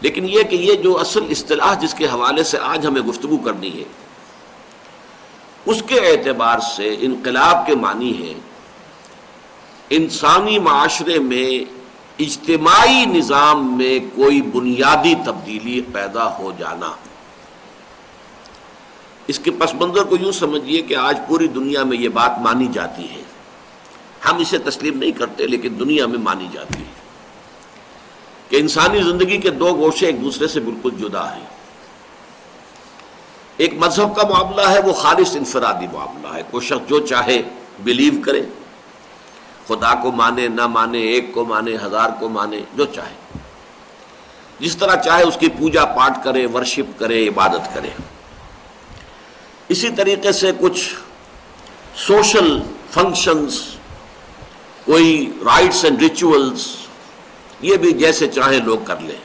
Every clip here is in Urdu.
لیکن یہ کہ یہ جو اصل اصطلاح جس کے حوالے سے آج ہمیں گفتگو کرنی ہے، اس کے اعتبار سے انقلاب کے معنی ہے انسانی معاشرے میں اجتماعی نظام میں کوئی بنیادی تبدیلی پیدا ہو جانا۔ اس کے پس منظر کو یوں سمجھیے کہ آج پوری دنیا میں یہ بات مانی جاتی ہے، ہم اسے تسلیم نہیں کرتے لیکن دنیا میں مانی جاتی ہے کہ انسانی زندگی کے دو گوشے ایک دوسرے سے بالکل جدا ہیں۔ ایک مذہب کا معاملہ ہے، وہ خالص انفرادی معاملہ ہے، کوئی شخص جو چاہے بلیو کرے، خدا کو مانے نہ مانے، ایک کو مانے ہزار کو مانے، جو چاہے جس طرح چاہے اس کی پوجا پاٹ کرے، ورشپ کرے، عبادت کرے۔ اسی طریقے سے کچھ سوشل فنکشنز، کوئی رائٹس اینڈ ریچولز، یہ بھی جیسے چاہیں لوگ کر لیں۔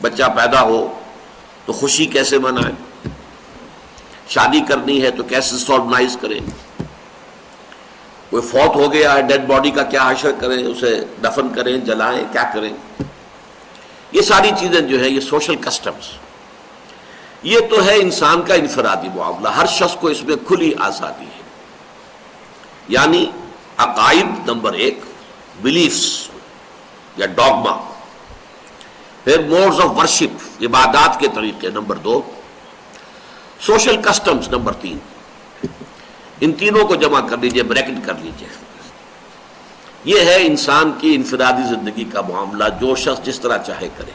بچہ پیدا ہو تو خوشی کیسے منائیں، شادی کرنی ہے تو کیسے آرگنائز کریں، کوئی فوت ہو گیا ہے ڈیڈ باڈی کا کیا حشر کریں، اسے دفن کریں، جلائیں، کیا کریں، یہ ساری چیزیں جو ہے یہ سوشل کسٹمز، یہ تو ہے انسان کا انفرادی معاملہ، ہر شخص کو اس میں کھلی آزادی ہے۔ یعنی عقائد نمبر ایک، بلیفز یا ڈوگما، پھر موڈز آف ورشپ، عبادات کے طریقے نمبر دو، سوشل کسٹمز نمبر تین۔ ان تینوں کو جمع کر لیجئے، بریکٹ کر لیجئے۔ یہ ہے انسان کی انفرادی زندگی کا معاملہ، جو شخص جس طرح چاہے کرے۔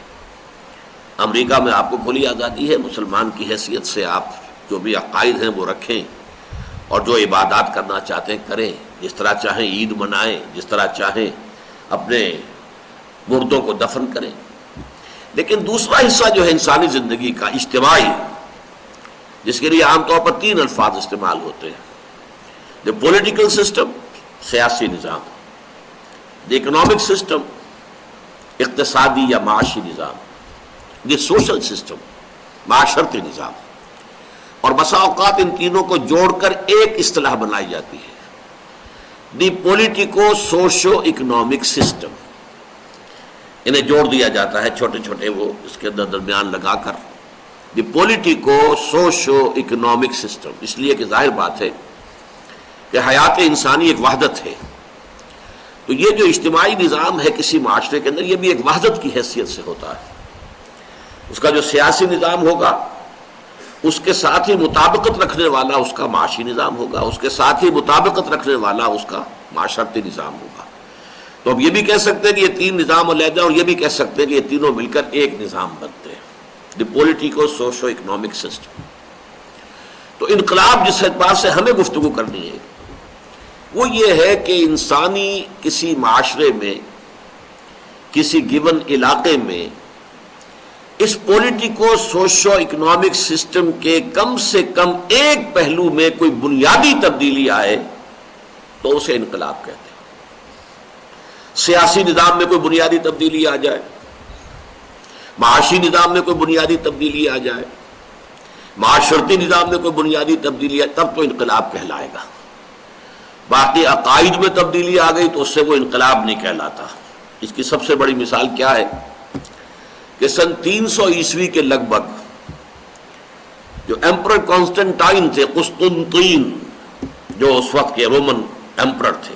امریکہ میں آپ کو کھلی آزادی ہے، مسلمان کی حیثیت سے آپ جو بھی عقائد ہیں وہ رکھیں اور جو عبادات کرنا چاہتے ہیں کریں، جس طرح چاہیں عید منائیں، جس طرح چاہیں اپنے مردوں کو دفن کریں۔ لیکن دوسرا حصہ جو ہے انسانی زندگی کا اجتماعی، جس کے لیے عام طور پر تین الفاظ استعمال ہوتے ہیں: دی پولیٹیکل سسٹم، سیاسی نظام، دی اکنامک سسٹم، اقتصادی یا معاشی نظام، دی سوشل سسٹم، معاشرتی نظام۔ اور بسا اوقات ان تینوں کو جوڑ کر ایک اصطلاح بنائی جاتی ہے، دی پولیٹیکو سوشو اکنامک سسٹم۔ انہیں جوڑ دیا جاتا ہے چھوٹے چھوٹے وہ اس کے اندر درمیان لگا کر، دی پولیٹیکو سوشو اکنامک سسٹم، اس لیے کہ ظاہر بات ہے کہ حیات انسانی ایک وحدت ہے، تو یہ جو اجتماعی نظام ہے کسی معاشرے کے اندر، یہ بھی ایک وحدت کی حیثیت سے ہوتا ہے۔ اس کا جو سیاسی نظام ہوگا اس کے ساتھ ہی مطابقت رکھنے والا اس کا معاشی نظام ہوگا، اس کے ساتھ ہی مطابقت رکھنے والا اس کا معاشرتی نظام ہوگا۔ تو اب یہ بھی کہہ سکتے ہیں کہ یہ تین نظام علیحدہ، اور یہ بھی کہہ سکتے ہیں کہ یہ تینوں مل کر ایک نظام بنتے ہیں، دی پولیٹیکو سوشو اکنامک سسٹم۔ تو انقلاب جس اعتبار سے ہمیں گفتگو کرنی ہے وہ یہ ہے کہ انسانی کسی معاشرے میں، کسی گیون علاقے میں اس پولیٹیکو سوشو اکنامک سسٹم کے کم سے کم ایک پہلو میں کوئی بنیادی تبدیلی آئے تو اسے انقلاب کہتے ہیں۔ سیاسی نظام میں کوئی بنیادی تبدیلی آ جائے، معاشی نظام میں کوئی بنیادی تبدیلی آ جائے، معاشرتی نظام میں کوئی بنیادی تبدیلی آئے، تب تو انقلاب کہلائے گا۔ باقی عقائد میں تبدیلی آ گئی تو اس سے وہ انقلاب نہیں کہلاتا۔ اس کی سب سے بڑی مثال کیا ہے کہ سن 300 عیسوی کے لگ بھگ جو ایمپرر کانسٹنٹائن تھے، قسطنطین جو اس وقت کے رومن ایمپرر تھے،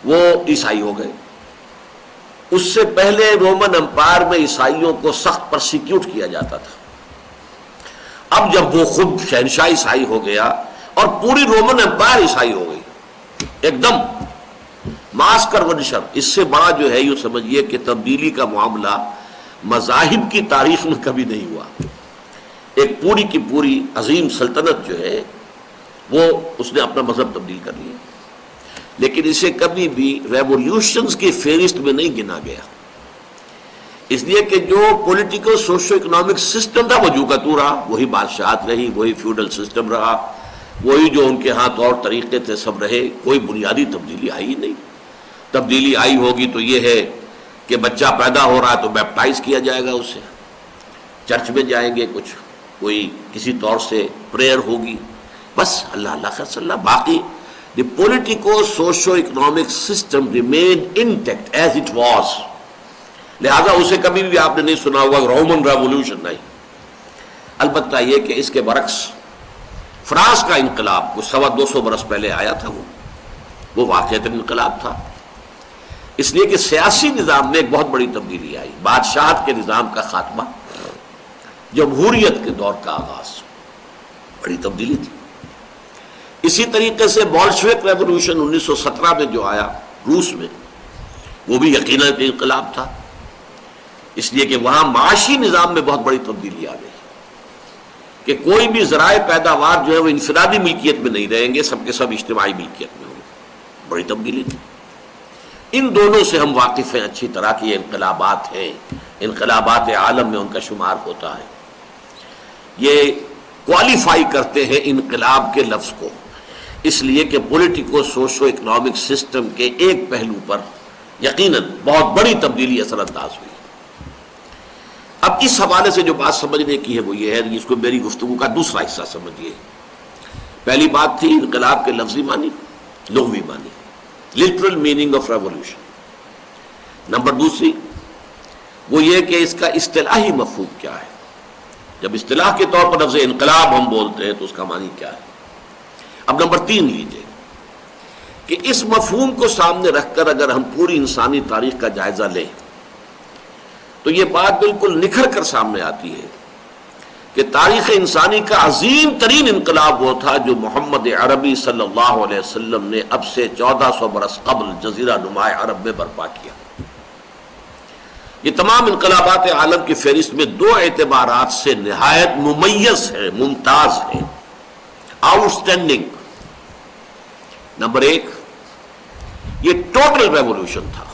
وہ عیسائی ہو گئے۔ اس سے پہلے رومن امپائر میں عیسائیوں کو سخت پرسیکیوٹ کیا جاتا تھا۔ اب جب وہ خود شہنشاہ عیسائی ہو گیا اور پوری رومن امپائر عیسائی ہو گئی ایک دم ماس کر ونشر، اس سے بڑا جو ہے یوں سمجھیے کہ تبدیلی کا معاملہ مذاہب کی تاریخ میں کبھی نہیں ہوا۔ ایک پوری کی پوری عظیم سلطنت جو ہے وہ اس نے اپنا مذہب تبدیل کر لیا، لیکن اسے کبھی بھی ریولیوشنز کی فہرست میں نہیں گنا گیا، اس لیے کہ جو پولیٹیکل سوشو اکنامک سسٹم تھا وہ جو کا تو رہا، وہی بادشاہت رہی، وہی فیوڈل سسٹم رہا، وہی جو ان کے ہاں طور طریقے تھے سب رہے، کوئی بنیادی تبدیلی آئی ہی نہیں۔ تبدیلی آئی ہوگی تو یہ ہے کہ بچہ پیدا ہو رہا ہے تو بیپٹائز کیا جائے گا، اسے چرچ میں جائیں گے، کچھ کوئی کسی طور سے پریئر ہوگی، بس اللہ اللہ خیر صلی اللہ۔ باقی the politico socio-economic system remained intact as it was لہذا اسے کبھی بھی آپ نے نہیں سنا ہوگا رومن ریولوشن، نہیں۔ البتہ یہ کہ اس کے برعکس فرانس کا انقلاب کچھ 250 برس پہلے آیا تھا، وہ واقعتاً انقلاب تھا، اس لیے کہ سیاسی نظام میں ایک بہت بڑی تبدیلی آئی، بادشاہت کے نظام کا خاتمہ، جمہوریت کے دور کا آغاز، بڑی تبدیلی تھی۔ اسی طریقے سے بولشوک ریولوشن 1917 میں جو آیا روس میں، وہ بھی یقیناً ایک انقلاب تھا، اس لیے کہ وہاں معاشی نظام میں بہت بڑی تبدیلی آ گئی کہ کوئی بھی ذرائع پیداوار جو ہے وہ انفرادی ملکیت میں نہیں رہیں گے، سب کے سب اجتماعی ملکیت میں ہوں گے، بڑی تبدیلی تھی۔ ان دونوں سے ہم واقف ہیں اچھی طرح کہ یہ انقلابات ہیں، انقلابات عالم میں ان کا شمار ہوتا ہے۔ یہ کوالیفائی کرتے ہیں انقلاب کے لفظ کو، اس لیے کہ پولیٹیکو سوشو اکنامک سسٹم کے ایک پہلو پر یقیناً بہت بڑی تبدیلی اثر انداز ہوئی۔ اب اس حوالے سے جو بات سمجھنے کی ہے وہ یہ ہے، اس کو میری گفتگو کا دوسرا حصہ سمجھیے۔ پہلی بات تھی انقلاب کے لفظی معنی، لغوی معنی، literal meaning of revolution. Number دوسری وہ یہ کہ اس کا اصطلاحی مفہوم کیا ہے۔ جب اصطلاح کے طور پر لفظ انقلاب ہم بولتے ہیں تو اس کا معنی کیا ہے۔ اب نمبر 3 لیجئے کہ اس مفہوم کو سامنے رکھ کر اگر ہم پوری انسانی تاریخ کا جائزہ لیں تو یہ بات بالکل نکھر کر سامنے آتی ہے کہ تاریخ انسانی کا عظیم ترین انقلاب وہ تھا جو محمد عربی صلی اللہ علیہ وسلم نے اب سے 1400 برس قبل جزیرہ نما عرب میں برپا کیا۔ یہ تمام انقلابات عالم کی فہرست میں 2 اعتبارات سے نہایت ممیز ہے، ممتاز ہے، آؤٹ اسٹینڈنگ۔ نمبر 1 یہ ٹوٹل ریولوشن تھا،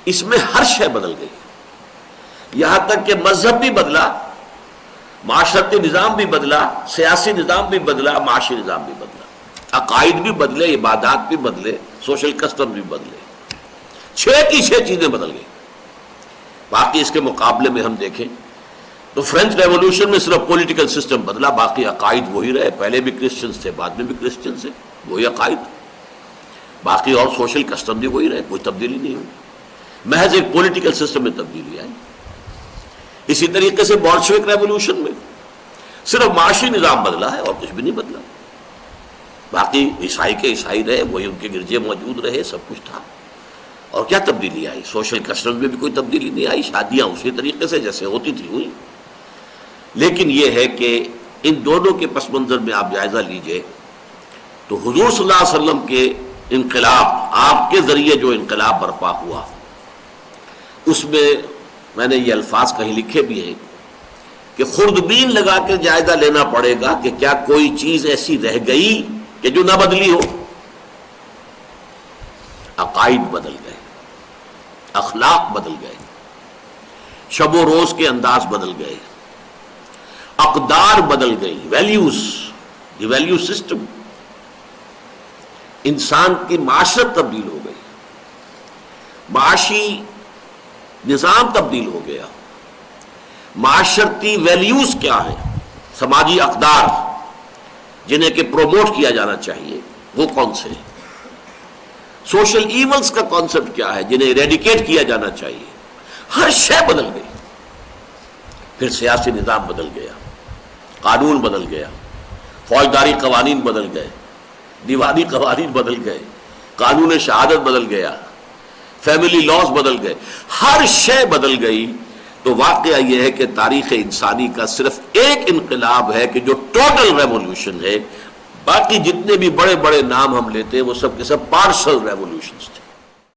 اس میں ہر شے بدل گئی، یہاں تک کہ مذہب بھی بدلا، معاشرتی نظام بھی بدلا، سیاسی نظام بھی بدلا، معاشی نظام بھی بدلا، عقائد بھی بدلے، عبادات بھی بدلے، سوشل کسٹم بھی بدلے، 6 کی 6 چیزیں بدل گئی۔ باقی اس کے مقابلے میں ہم دیکھیں تو فرینچ ریولوشن میں صرف پولیٹیکل سسٹم بدلا، باقی عقائد وہی رہے، پہلے بھی کرسچنز تھے، بعد میں بھی کرسچنز تھے، وہی عقائد، باقی اور سوشل کسٹم بھی وہی رہے، کوئی تبدیلی نہیں ہوئی، محض ایک پولیٹیکل سسٹم میں تبدیلی آئی۔ اسی طریقے سے بولشوک ریولوشن میں صرف معاشی نظام بدلا ہے اور کچھ بھی نہیں بدلا، باقی عیسائی کے عیسائی رہے، وہی ان کے گرجے موجود رہے، سب کچھ تھا، اور کیا تبدیلی آئی؟ سوشل کسٹم میں بھی کوئی تبدیلی نہیں آئی، شادیاں اسی طریقے سے جیسے ہوتی تھی ہوئی۔ لیکن یہ ہے کہ ان دونوں کے پس منظر میں آپ جائزہ لیجئے تو حضور صلی اللہ علیہ وسلم کے انقلاب، آپ کے ذریعے جو انقلاب برپا ہوا، اس میں نے یہ الفاظ کہیں لکھے بھی ہیں کہ خوردبین لگا کے جائزہ لینا پڑے گا کہ کیا کوئی چیز ایسی رہ گئی کہ جو نہ بدلی ہو۔ عقائد بدل گئے، اخلاق بدل گئے، شب و روز کے انداز بدل گئے، اقدار بدل گئی، ویلیوز، دی ویلیو سسٹم، انسان کی معاشرت تبدیل ہو گئی، معاشی نظام تبدیل ہو گیا، معاشرتی ویلیوز کیا ہیں، سماجی اقدار جنہیں کہ پروموٹ کیا جانا چاہیے وہ کون سے ہیں، سوشل ایونز کا کانسیپٹ کیا ہے جنہیں ایریڈیکیٹ کیا جانا چاہیے، ہر شے بدل گئی۔ پھر سیاسی نظام بدل گیا، قانون بدل گیا، فوجداری قوانین بدل گئے، دیوانی قوانین بدل گئے، قانون شہادت بدل گیا، فیملی لاز بدل گئے، ہر شے بدل گئی۔ تو واقعہ یہ ہے کہ تاریخ انسانی کا صرف ایک انقلاب ہے کہ جو ٹوٹل ریولوشن ہے، باقی جتنے بھی بڑے بڑے نام ہم لیتے ہیں وہ سب کے سب پارشل ریولوشنز تھے۔